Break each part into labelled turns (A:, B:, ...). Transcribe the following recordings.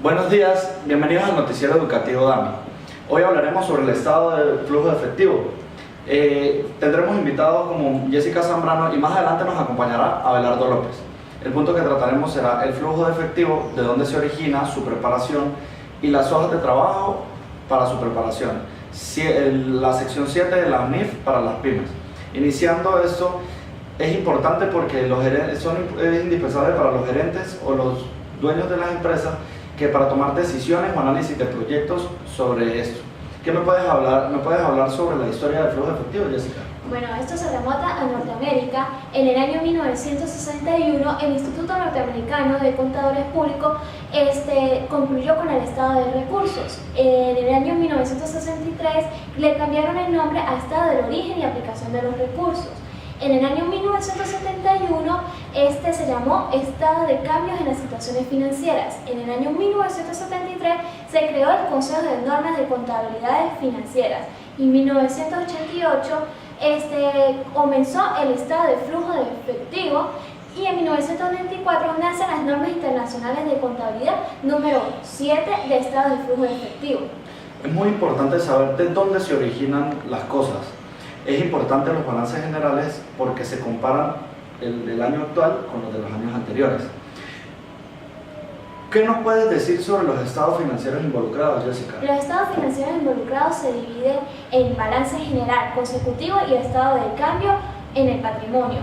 A: Buenos días, bienvenidos al noticiero educativo DAMI. Hoy hablaremos sobre el estado del flujo de efectivo. Tendremos invitados como Jessica Zambrano y más adelante nos acompañará Abelardo López. El punto que trataremos será el flujo de efectivo, de dónde se origina, su preparación y las hojas de trabajo para su preparación. La sección 7 de la UNIF para las pymes. Iniciando esto, es importante porque es indispensable para los gerentes o los dueños de las empresas que para tomar decisiones o análisis de proyectos sobre esto. ¿Qué me puedes hablar sobre la historia del flujo de efectivo, Jessica?
B: Bueno, esto se remonta a Norteamérica. En el año 1961, el Instituto Norteamericano de Contadores Públicos concluyó con el estado de recursos. En el año 1963 le cambiaron el nombre a estado del origen y aplicación de los recursos. En el año 1971, se llamó Estado de Cambios en las Situaciones Financieras. En el año 1973 se creó el Consejo de Normas de Contabilidades Financieras. Y en 1988 comenzó el Estado de Flujo de Efectivo. Y en 1994 nacen las normas internacionales de contabilidad número 7 de Estado de Flujo de Efectivo.
A: Es muy importante saber de dónde se originan las cosas. Es importante los balances generales porque se comparan el año actual con los de los años anteriores. ¿Qué nos puedes decir sobre los estados financieros involucrados, Jessica?
B: Los estados financieros involucrados se dividen en balance general, consecutivo y estado de cambio en el patrimonio.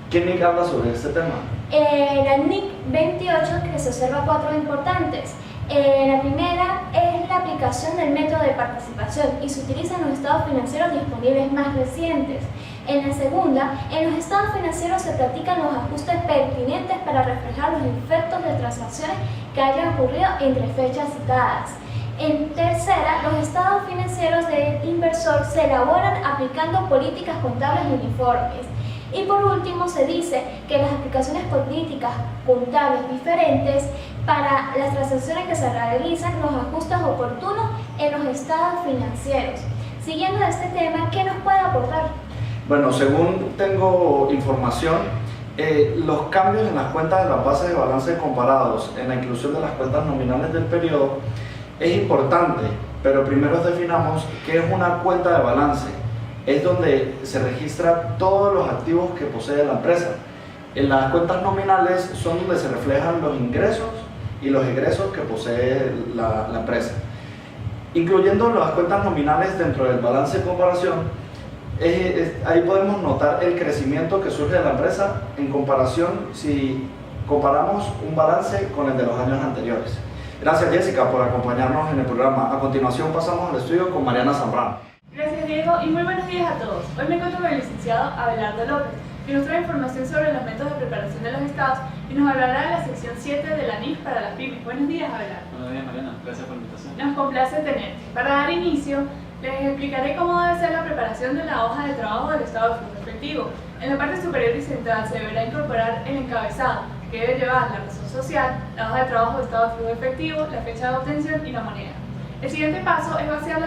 A: ¿Qué NIC habla sobre este tema?
B: La NIC 28 que se observa 4 importantes. La primera es la aplicación del método de participación y se utilizan los estados financieros disponibles más recientes. En la segunda, en los estados financieros se practican los ajustes pertinentes para reflejar los efectos de transacciones que hayan ocurrido entre fechas citadas. En tercera, los estados financieros del inversor se elaboran aplicando políticas contables uniformes. Y por último se dice que las aplicaciones políticas contables diferentes para las transacciones que se realizan los ajustes oportunos en los estados financieros. Siguiendo este tema, ¿qué nos puede aportar?
A: Bueno, según tengo información, los cambios en las cuentas de las bases de balance comparados en la inclusión de las cuentas nominales del periodo es importante, pero primero definamos qué es una cuenta de balance. Es donde se registran todos los activos que posee la empresa. En las cuentas nominales son donde se reflejan los ingresos y los egresos que posee la empresa. Incluyendo las cuentas nominales dentro del balance de comparación, ahí podemos notar el crecimiento que surge de la empresa en comparación si comparamos un balance con el de los años anteriores. Gracias, Jessica, por acompañarnos en el programa. A continuación pasamos al estudio con Mariana Zambrano.
C: Gracias, Diego, y muy buenos días a todos. Hoy me encuentro con el licenciado Abelardo López, que nos trae información sobre los métodos de preparación de los estados y nos hablará de la sección 7 de la NIF para las pymes. Buenos días, Abelardo.
D: Buenos días, Mariana. Gracias por la invitación.
C: Nos complace tenerte. Para dar inicio, les explicaré cómo debe ser la preparación de la hoja de trabajo del estado de flujo efectivo. En la parte superior y central se deberá incorporar el encabezado, que debe llevar la razón social, la hoja de trabajo del estado de flujo efectivo, la fecha de obtención y la moneda. El siguiente paso es vaciar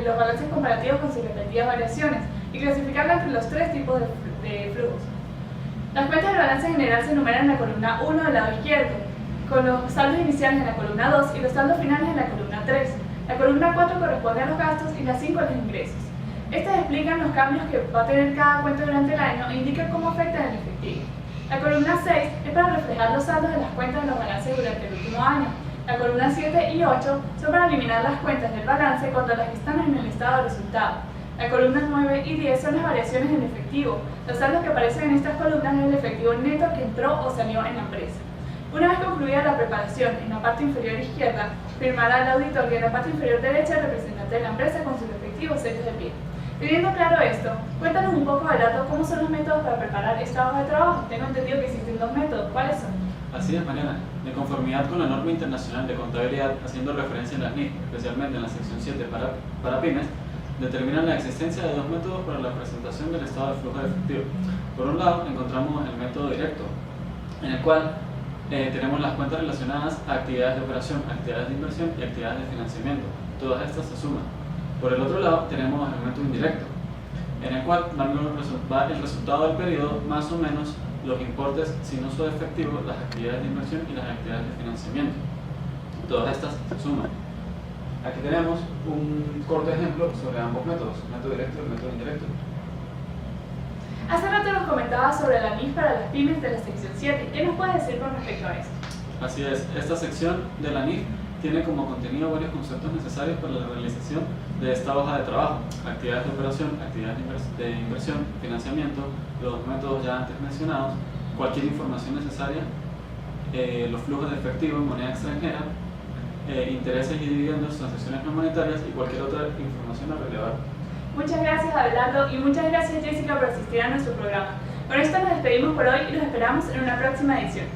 C: los balances comparativos con sus respectivas variaciones y clasificarlas entre los 3 tipos de flujos. Las cuentas del balance general se enumeran en la columna 1 del lado izquierdo, con los saldos iniciales en la columna 2 y los saldos finales en la columna 3. La columna 4 corresponde a los gastos y la 5 a los ingresos. Estas explican los cambios que va a tener cada cuenta durante el año e indican cómo afectan el efectivo. La columna 6 es para reflejar los saldos de las cuentas de los balances durante el último año. La columna 7 y 8 son para eliminar las cuentas del balance contra las que están en el estado de resultado. La columna 9 y 10 son las variaciones en efectivo. Los saldos que aparecen en estas columnas es el efectivo neto que entró o salió en la empresa. Una vez concluida la preparación, en la parte inferior izquierda firmará el auditor y en la parte inferior derecha el representante de la empresa con sus respectivos sellos de pie. Teniendo claro esto, cuéntanos un poco, Abelardo, cómo son los métodos para preparar esta hoja de trabajo. Tengo entendido que existen 2 métodos. ¿Cuáles son?
D: Así es, Mariana. De conformidad con la norma internacional de contabilidad, haciendo referencia en las NIF, especialmente en la sección 7 para pymes, determinan la existencia de 2 métodos para la presentación del estado de flujo de efectivo. Por un lado, encontramos el método directo, en el cual tenemos las cuentas relacionadas a actividades de operación, actividades de inversión y actividades de financiamiento. Todas estas se suman. Por el otro lado, tenemos el método indirecto, en el cual va el resultado del periodo más o menos los importes sin uso de efectivo, las actividades de inversión y las actividades de financiamiento. todas estas se suman. Aquí tenemos un corto ejemplo sobre ambos métodos, el método directo y el método indirecto.
C: Hace rato nos comentabas sobre la NIF para las pymes de la sección 7. ¿Qué nos puedes decir con respecto a eso?
D: Así es, esta sección de la NIF tiene como contenido varios conceptos necesarios para la realización de esta hoja de trabajo: actividades de operación, actividades de inversión, financiamiento, los métodos ya antes mencionados, cualquier información necesaria, los flujos de efectivo en moneda extranjera, intereses y dividendos, transacciones no monetarias y cualquier otra información a relevar.
C: Muchas gracias, Abelardo, y muchas gracias, Jessica, por asistir a nuestro programa. Con esto nos despedimos por hoy y los esperamos en una próxima edición.